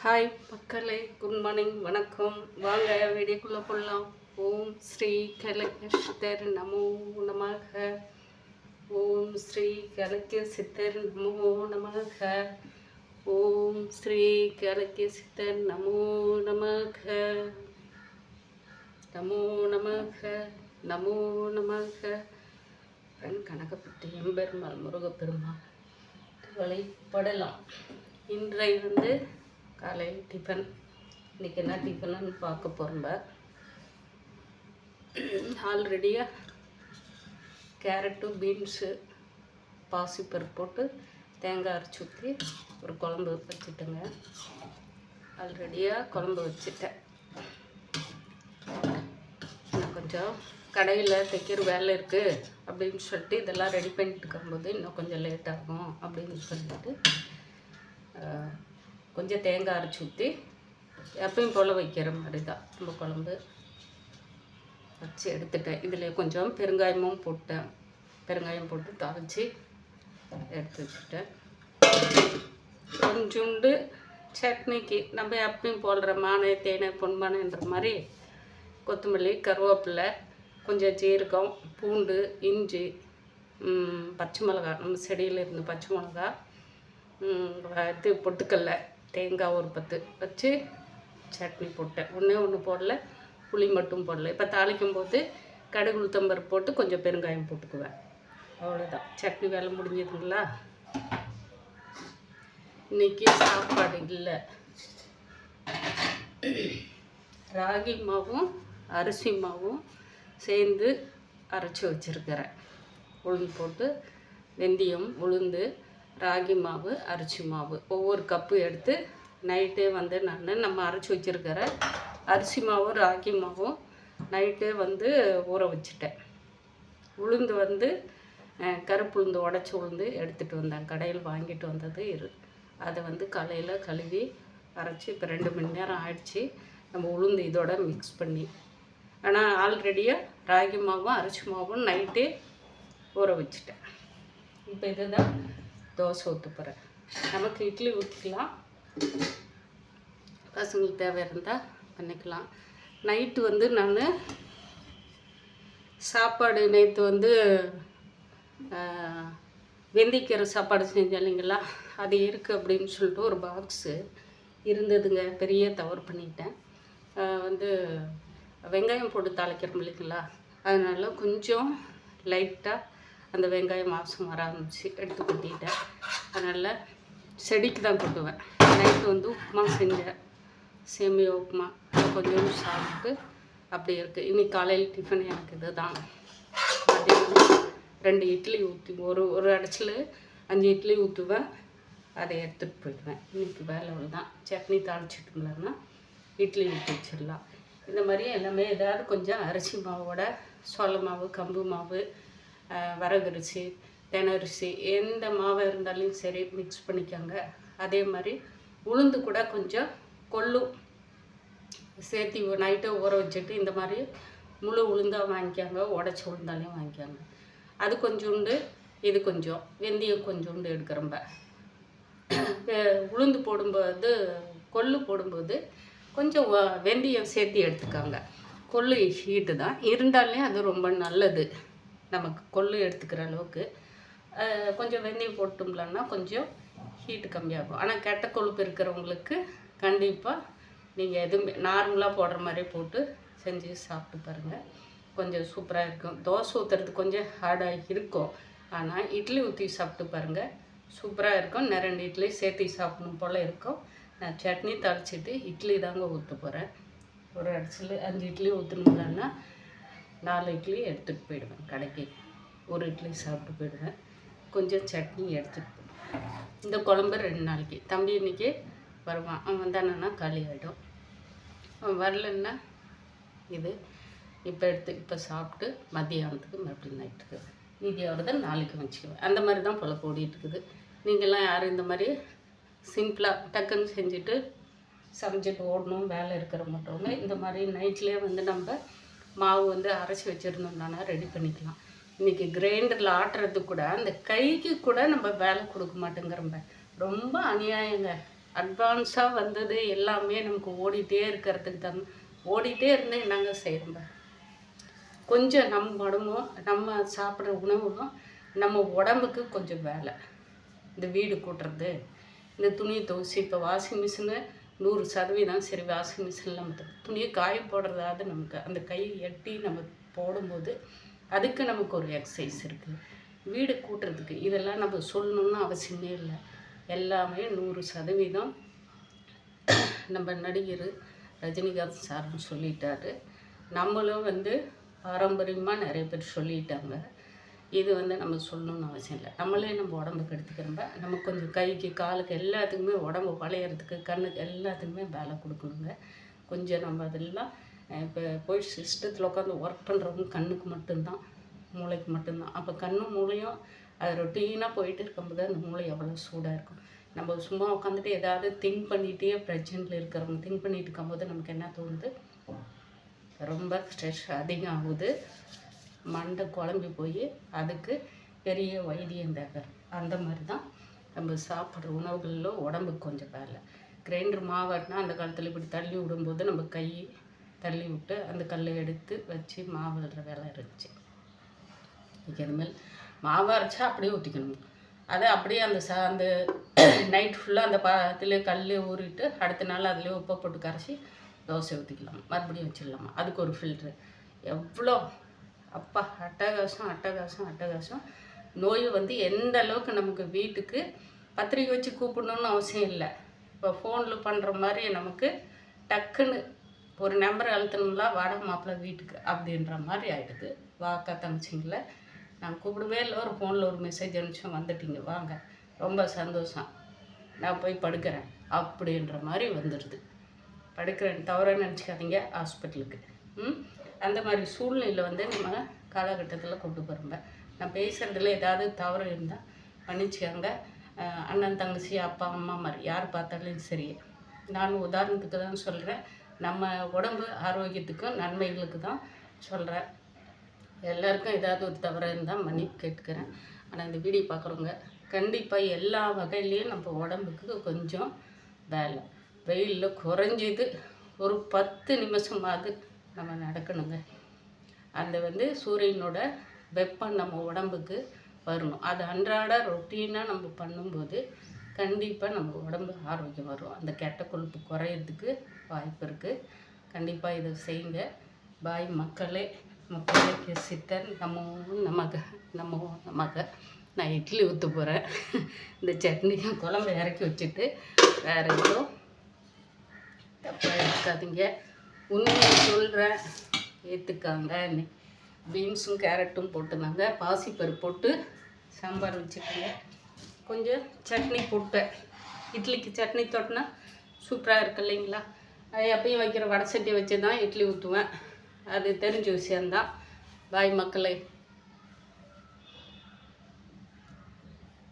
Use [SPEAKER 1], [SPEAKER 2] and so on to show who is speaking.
[SPEAKER 1] Hi மக்களே, good morning, வணக்கம். வாங்க வீடியோக்குள்ளே போடலாம். ஓம் ஸ்ரீ கலக்க சித்தர் நமோ நமக. ஓம் ஸ்ரீ கலக்க சித்தர் நமோ நமக. ஓம் ஸ்ரீ கலக்க சித்தர் நமோ நமக. நமோ நமக, நமோ நமக. கனகப்பட்டி எம்பெருமாள் முருகப்பெருமாள் வழிபடலாம். இன்றைய காலையில் டிஃபன். இன்றைக்கி என்ன டிஃபனுன்னு பார்க்க போகிறோம்ப. ஆல்ரெடியாக கேரட்டு, பீன்ஸு, பாசிப்பருப்பு போட்டு தேங்காய் அரைச்சி ஊற்றி ஒரு குழம்பு வச்சுட்டேங்க. ஆல்ரெடியாக குழம்பு வச்சுட்டேன். இன்னும் கொஞ்சம் கடையில் தைக்கிற வேலை இருக்குது அப்படின்னு சொல்லிட்டு இதெல்லாம் ரெடி பண்ணிட்டு இருக்கும்போது இன்னும் கொஞ்சம் லேட் ஆகும் அப்படின்னு சொல்லிட்டு கொஞ்சம் தேங்காய் அரைச்சி ஊற்றி எப்பயும் போல் வைக்கிற மாதிரி தான் நம்ம குழம்பு வச்சு எடுத்துட்டேன். இதில் கொஞ்சம் பெருங்காயமும் போட்டேன். பெருங்காயம் போட்டு தாளித்து எடுத்து வச்சுட்டேன். கொஞ்சோண்டு சட்னிக்கு நம்ம எப்பயும் போடுற மானை, தேனை, பொன்மானைன்ற மாதிரி கொத்தமல்லி, கருவேப்பிலை, கொஞ்சம் ஜீரகம், பூண்டு, இஞ்சி, பச்சை மிளகா, நம்ம செடியில் இருந்து பச்சை மிளகா, இது பொட்டுக்கடலை, தேங்காய் ஒரு 10 வச்சு சட்னி போட்டேன். ஒன்று போடல, புளி மட்டும் போடல. இப்போ தாளிக்கும் போது கடுகு, உளுத்தம்பருப்பு போட்டு கொஞ்சம் பெருங்காயம் போட்டுக்குவேன். அவ்வளோதான், சட்னி வேலை முடிஞ்சதுங்களா. இன்றைக்கி சாப்பாடு இல்லை. ராகி மாவும் அரிசி மாவும் சேர்ந்து அரைச்சி வச்சுருக்கிறேன். உளுந்து போட்டு வெந்தயம், உளுந்து, ராகி மாவு, அரிசி மாவு ஒவ்வொரு கப்பு எடுத்து நைட்டே நம்ம அரைச்சி வச்சுருக்கிற அரிசி மாவும் ராகி மாவும் நைட்டே ஊற வச்சுட்டேன். உளுந்து கருப்பு உளுந்து, உடச்சி உளுந்து எடுத்துகிட்டு வந்தேன். கடையில் வாங்கிட்டு வந்தது அதை காலையில் கழுவி அரைச்சி இப்போ 2 மணி நேரம் ஆயிடுச்சு. நம்ம உளுந்து இதோட மிக்ஸ் பண்ணி, ஆனால் ஆல்ரெடியாக ராகி மாவும் அரிசி மாவும் நைட்டே ஊற வச்சுட்டேன். இப்போ இதுதான் தோசை ஊற்ற போகிறேன். நமக்கு இட்லி ஊற்றிக்கலாம், பசங்களுக்கு தேவை இருந்தால் பண்ணிக்கலாம். நைட்டு நான் சாப்பாடு நேற்று வெந்திக்கீரை சாப்பாடு செஞ்சேன் இல்லைங்களா, அது இருக்குது அப்படின்னு சொல்லிட்டு ஒரு பாக்ஸு இருந்ததுங்க. பெரிய தவறு பண்ணிட்டேன். வெங்காயம் போட்டு தாளிக்கிறோம் இல்லைங்களா, அதனால கொஞ்சம் லைட்டாக அந்த வெங்காயம் வாசம் வர ஆரம்பிச்சு எடுத்து கொட்டிட்டேன். அதனால் செடிக்கு தான் கொட்டுவேன். நைட்டு உப்புமா செஞ்சேன், சேமியா உப்புமா. கொஞ்சம் சாப்பிட்டு அப்படி இருக்குது. இன்றைக்கி காலையில் டிஃபன் எனக்கு இது தான். அதே 2 இட்லி ஊற்றி ஒரு அடைச்சில் 5 இட்லி ஊற்றுவேன். அதை எடுத்துகிட்டு போயிடுவேன். இன்றைக்கி வேலை தான். சட்னி தாளிச்சிட்டோம்லன்னா இட்லி ஊற்றி வச்சிடலாம். இந்த மாதிரி எல்லாமே ஏதாவது கொஞ்சம் அரிசி மாவோட சோள மாவு, கம்பு மாவு, வரகரிசி, தெனரிசி, எந்த மாவு இருந்தாலும் சரி மிக்ஸ் பண்ணிக்கோங்க. அதே மாதிரி உளுந்து கூட கொஞ்சம் கொள்ளு சேர்த்தி நைட்டை ஊற வச்சுட்டு இந்த மாதிரி முழு உளுந்தாக வாங்கிக்காங்க, உடச்சி உளுந்தாலையும் வாங்கிக்காங்க. அது கொஞ்சோண்டு, இது கொஞ்சம், வெந்தயம் கொஞ்சோண்டு எடுக்கிறம்ப. உளுந்து போடும்போது, கொள்ளு போடும்போது கொஞ்சம் வெந்தயம் சேர்த்து எடுத்துக்காங்க. கொள்ளு ஹீட்டு தான் இருந்தாலே அது ரொம்ப நல்லது நமக்கு, கொள்ளு எடுத்துக்கிற அளவுக்கு. கொஞ்சம் வெந்தயம் போட்டோம்லன்னா கொஞ்சம் ஹீட்டு கம்மியாகும். ஆனால் கெட்ட கொழுப்பு இருக்கிறவங்களுக்கு கண்டிப்பாக நீங்கள் எதுவுமே நார்மலாக போடுற மாதிரி போட்டு செஞ்சு சாப்பிட்டு பாருங்கள். கொஞ்சம் சூப்பராக இருக்கும். தோசை ஊற்றுறது கொஞ்சம் ஹார்டாக இருக்கும், ஆனால் இட்லி ஊற்றி சாப்பிட்டு பாருங்கள், சூப்பராக இருக்கும். 2 இட்லி சேர்த்து சாப்பிடணும் போல் இருக்கும். நான் சட்னி தாளிச்சிட்டு இட்லி தாங்க ஊற்ற போகிறேன். ஒரு அரிசியில் 5 இட்லி ஊற்றணும்லன்னா 4 இட்லி எடுத்துகிட்டு போயிடுவேன் கடைக்கு. ஒரு இட்லி சாப்பிட்டு போயிடுவேன். கொஞ்சம் சட்னி எடுத்துகிட்டு போயிடுவேன். இந்த குழம்பு 2 நாளைக்கு. தம்பி இன்றைக்கி வருவான். அவன் வந்தானா காலி ஆகிடும். அவன் வரலன்னா இது இப்போ சாப்பிட்டு மதியானத்துக்கு மறுபடியும் நைட்டுக்கு மீதி ஆகிறத நாளைக்கு வச்சுக்குவேன். அந்த மாதிரி தான் பொழப்பு ஓடிட்டுருக்குது. நீங்கள்லாம் யாரும் இந்த மாதிரி சிம்பிளாக டக்குன்னு செஞ்சுட்டு சமைச்சிட்டு ஓடணும் வேலை இருக்கிற மாட்டவங்க இந்த மாதிரி நைட்லேயே நம்ம மாவு அரைச்சி வச்சுருந்தோம்னா ரெடி பண்ணிக்கலாம். இன்றைக்கி கிரைண்டரில் ஆட்டுறது கூட அந்த கைக்கு கூட நம்ம வேலை கொடுக்க மாட்டேங்கிறோம்ப. ரொம்ப அநியாயங்க. அட்வான்ஸாக வந்தது எல்லாமே நமக்கு ஓடிட்டே இருக்கிறதுக்கு தான். ஓடிட்டே இருந்தால் என்னங்க செய்கிறோம்ப. கொஞ்சம் நம்ம உடம்பும் நம்ம சாப்பிட்ற உணவும் நம்ம உடம்புக்கு கொஞ்சம் வேலை. இந்த வீடு கூட்டுறது, இந்த துணியை துவைச்சி இப்போ வாஷிங் மிஷினு 100% சரி. வாஷிங் மிஷினில் நம்ம துணியை காய போடுறதாவது நமக்கு அந்த கை எட்டி நம்ம போடும்போது அதுக்கு நமக்கு ஒரு எக்ஸசைஸ் இருக்குது. வீடு கூட்டுறதுக்கு இதெல்லாம் நம்ம சொல்லணுன்னு அவசியமே இல்லை. எல்லாமே 100% நம்ம நடிகர் ரஜினிகாந்த் சார்னு சொல்லிட்டாரு. நம்மளும் பாரம்பரியமாக நிறைய பேர் சொல்லிட்டாங்க. இது நம்ம சொல்லணும்னு அவசியம் இல்லை. நம்மளே நம்ம உடம்புக்கு எடுத்துக்கிறோம்ப. நம்ம கொஞ்சம் கைக்கு காலுக்கு எல்லாத்துக்குமே உடம்பு வளையிறதுக்கு கண்ணுக்கு எல்லாத்துக்குமே வேலை கொடுக்கணுங்க. கொஞ்சம் நம்ம அதெல்லாம் இப்போ போய் சிஸ்டத்தில் உட்காந்து ஒர்க் பண்ணுறவங்க கண்ணுக்கு மட்டும்தான், மூளைக்கு மட்டும்தான். அப்போ கண்ணும் மூளையும் அது ரொட்டீனாக போயிட்டு இருக்கும்போது அந்த மூளை எவ்வளோ சூடாக இருக்கும். நம்ம சும்மா உட்காந்துட்டு ஏதாவது திங்க் பண்ணிகிட்டே ப்ரெசென்ட்டில் இருக்கிறவங்க திங்க் பண்ணிட்டு இருக்கும்போது நமக்கு என்ன தோணுது, ரொம்ப ஸ்ட்ரெஸ் அதிகம் ஆகுது, மண்டை குழம்பி போய் அதுக்கு பெரிய வைத்தியம் தேவை. அந்த மாதிரி தான் நம்ம சாப்பிட்ற உணவுகளில் உடம்புக்கு கொஞ்சம் வேலை. கிரைண்டர் மாவாட்டினா அந்த காலத்தில் இப்படி தள்ளி விடும்போது நம்ம கை தள்ளி விட்டு அந்த கல்லை எடுத்து வச்சு மாவு விடுற வேலை இருந்துச்சு. இன்றைக்கி அதுமாதிரி மாவு அரைச்சா அப்படியே ஊற்றிக்கணும். அதை அப்படியே அந்த நைட் ஃபுல்லாக அந்த இதில் கல் ஊறிட்டு அடுத்த நாள் அதுலேயே உப்பை போட்டு கரைச்சி தோசை ஊற்றிக்கலாம், மறுபடியும் வச்சிடலாமா. அதுக்கு ஒரு ஃபில்ட்ரு. எவ்வளோ அப்பா அட்டகாசம் அட்டகாசம் அட்டகாசம். நோய் எந்த அளவுக்கு நமக்கு வீட்டுக்கு பத்திரிக்கை வச்சு கூப்பிடணுன்னு அவசியம் இல்லை. இப்போ ஃபோனில் பண்ணுற மாதிரி நமக்கு டக்குன்னு ஒரு நம்பர் அழுத்தணும்ல, வாடகை மாப்பிள்ளை வீட்டுக்கு அப்படின்ற மாதிரி ஆகிடுது. வாக்கா தங்கச்சிங்கள நான் கூப்பிடவே இல்லை, ஒரு ஃபோனில் ஒரு மெசேஜ் அனுப்பிச்சோம், வந்துட்டீங்க வாங்க, ரொம்ப சந்தோஷம், நான் போய் படுக்கிறேன் அப்படின்ற மாதிரி வந்துடுது. படுக்கிறேன் தவிர நினச்சிக்காதீங்க, ஹாஸ்பிட்டலுக்கு. அந்த மாதிரி சூழ்நிலையில் நம்ம காலகட்டத்தில் கொண்டு போகிறோம்ப. நான் பேசுகிறதுல ஏதாவது தவறு இருந்தால் மன்னிச்சுக்கோங்க. அண்ணன் தங்கச்சி அப்பா அம்மா மாதிரி யார் பார்த்தாலும் சரி. நான் உதாரணத்துக்கு தான் சொல்கிறேன், நம்ம உடம்பு ஆரோக்கியத்துக்கும் நன்மைகளுக்கு தான் சொல்கிறேன். எல்லாருக்கும் ஏதாவது ஒரு தவறு இருந்தால் மன்னிப்பு கேட்டுக்கிறேன். ஆனால் இந்த வீடியோ பார்க்குறவங்க கண்டிப்பாக எல்லா வகையிலையும் நம்ம உடம்புக்கு கொஞ்சம் வேலை. வெயிலில் குறைஞ்சது ஒரு 10 நிமிஷமாவது நம்ம நடக்கணுங்க. அந்த சூரியனோட வெப்பம் நம்ம உடம்புக்கு வரணும். அது அன்றாட ரொட்டீனாக நம்ம பண்ணும்போது கண்டிப்பாக நம்ம உடம்பு ஆரோக்கியம் வரும். அந்த கெட்ட கொழுப்பு குறையிறதுக்கு வாய்ப்பு இருக்குது. கண்டிப்பாக இதை செய்யுங்க. பாய் மக்களே. மக்களுக்கு சித்தர் நமக்கு நான் இட்லி ஊற்ற போகிறேன். இந்த சட்னியும் குழம்பு இறக்கி வச்சுட்டு வேறு எதுவும் தப்பாக எடுக்காதீங்க. உண்மையை சொல்கிறேன், ஏற்றுக்காங்க. பீன்ஸும் கேரட்டும் போட்டுருந்தாங்க, பாசிப்பருப்பு போட்டு சாம்பார் வச்சுக்கோங்க. கொஞ்சம் சட்னி போட்டேன். இட்லிக்கு சட்னி தொட்டினா சூப்பராக இருக்கு இல்லைங்களா. அது எப்பயும் வைக்கிற வடை சட்டி வச்சு தான் இட்லி ஊற்றுவேன். அது தெரிஞ்ச விஷயந்தான். பாய் மக்களே.